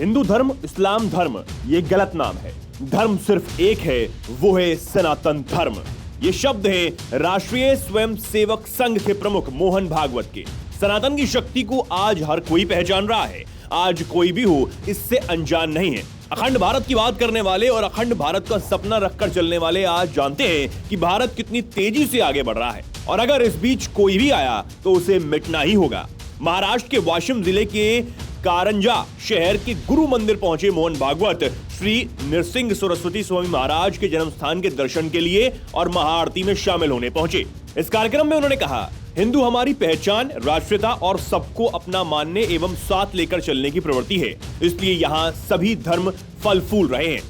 हिंदू धर्म, इस्लाम धर्म ये गलत नाम है। धर्म सिर्फ एक है, वो है सनातन धर्म। ये शब्द है राष्ट्रीय स्वयंसेवक संघ के प्रमुख मोहन भागवत के। सनातन की शक्ति को आज हर कोई पहचान रहा है। आज कोई भी हो इससे अनजान नहीं है। अखंड भारत की बात करने वाले और अखंड भारत का सपना रखकर चलने वाले आज जानते हैं कि भारत कितनी तेजी से आगे बढ़ रहा है, और अगर इस बीच कोई भी आया तो उसे मिटना ही होगा। महाराष्ट्र के वाशिम जिले के कारंजा शहर के गुरु मंदिर पहुंचे मोहन भागवत श्री नृसिंह सरस्वती स्वामी महाराज के जन्म स्थान के दर्शन के लिए और महाआरती में शामिल होने पहुंचे। इस कार्यक्रम में उन्होंने कहा, हिंदू हमारी पहचान, राष्ट्रीयता और सबको अपना मानने एवं साथ लेकर चलने की प्रवृत्ति है, इसलिए यहाँ सभी धर्म फल फूल रहे हैं।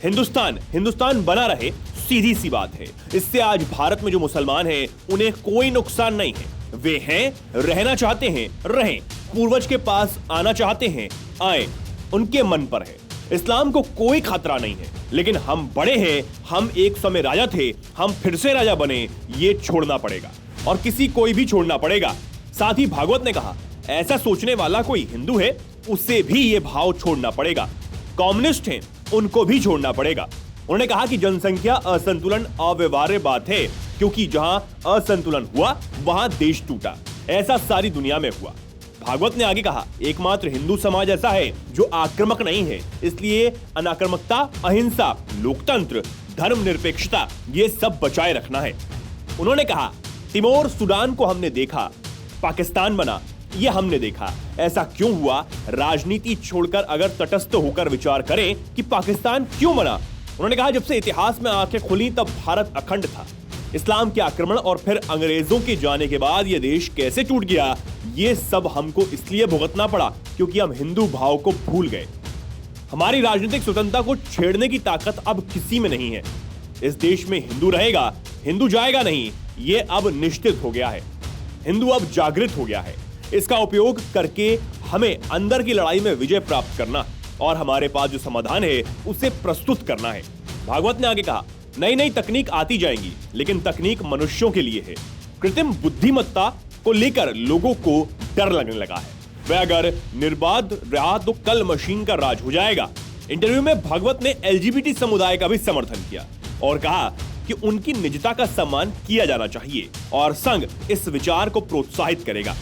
हिंदुस्तान बना रहे, सीधी सी बात है। इससे आज भारत में जो मुसलमान हैं उन्हें कोई नुकसान नहीं है। वे हैं, रहना चाहते हैं, रहें, पूर्वज के पास आना चाहते हैं, आए, उनके मन पर है। इस्लाम को कोई खतरा नहीं है, लेकिन हम बड़े हैं, हम एक समय राजा थे, हम फिर से राजा बने, ये छोड़ना पड़ेगा और कोई भी छोड़ना पड़ेगा। साथ ही भागवत ने कहा, ऐसा सोचने वाला कोई हिंदू है उसे भी ये भाव छोड़ना पड़ेगा। कम्युनिस्ट हैं, उनको भी छोड़ना पड़ेगा। उन्होंने कहा कि जनसंख्या असंतुलन अव्यवहार्य बात है, क्योंकि जहां असंतुलन हुआ वहां देश टूटा। ऐसा सारी दुनिया में हुआ। भागवत ने आगे कहा, एकमात्र हिंदू समाज ऐसा है जो आक्रामक नहीं है, इसलिए अनाक्रामकता, अहिंसा, लोकतंत्र, धर्मनिरपेक्षता ये सब बचाए रखना है। उन्होंने कहा, तिमोर सूडान को हमने देखा, पाकिस्तान बना, ये हमने देखा। ऐसा क्यों हुआ? राजनीति छोड़कर अगर तटस्थ होकर विचार करें कि पाकिस्तान क्यों बना। उन्होंने कहा, जब से इतिहास में आंखें खुली तब भारत अखंड था। इस्लाम के आक्रमण और फिर अंग्रेजों के जाने के बाद ये देश कैसे टूट गया, ये सब हमको इसलिए भुगतना पड़ा क्योंकि हम हिंदू भाव को भूल गए। हमारी राजनीतिक स्वतंत्रता को छेड़ने की ताकत अब किसी में नहीं है। इस देश में हिंदू रहेगा, हिंदू जाएगा नहीं, ये अब निश्चित हो गया है। हिंदू अब जागृत हो गया है। इसका उपयोग करके हमें अंदर की लड़ाई में विजय प्राप्त करना और हमारे पास जो समाधान है उसे प्रस्तुत करना है। भागवत ने आगे कहा, नई नई तकनीक आती जाएंगी, लेकिन तकनीक मनुष्यों के लिए है। कृत्रिम बुद्धिमत्ता को लेकर लोगों को डर लगने लगा है। वह अगर निर्बाध रहा तो कल मशीन का राज हो जाएगा। इंटरव्यू में भागवत ने LGBT समुदाय का भी समर्थन किया और कहा कि उनकी निजता का सम्मान किया जाना चाहिए और संघ इस विचार को प्रोत्साहित करेगा।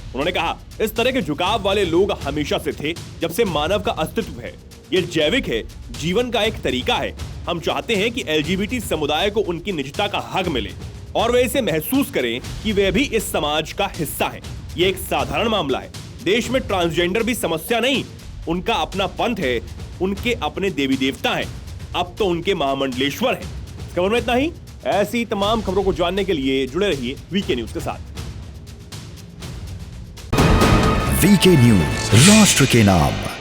उन्होंने कहा, इस तरह के झुकाव वाले लोग हमेशा से थे, जब से मानव का अस्तित्व है। ये जैविक है, जीवन का एक तरीका है। हम चाहते हैं कि LGBT समुदाय को उनकी निजता का हक मिले और वे इसे महसूस करें कि वे भी इस समाज का हिस्सा हैं। ये एक साधारण मामला है। देश में ट्रांसजेंडर भी समस्या नहीं, उनका अपना पंथ है, उनके अपने देवी देवता हैं, अब तो उनके महामंडलेश्वर हैं। इस खबर में इतना ही। ऐसी तमाम खबरों को जानने के लिए जुड़े रहिए वीके न्यूज के साथ। वीके न्यूज, राष्ट्र के नाम।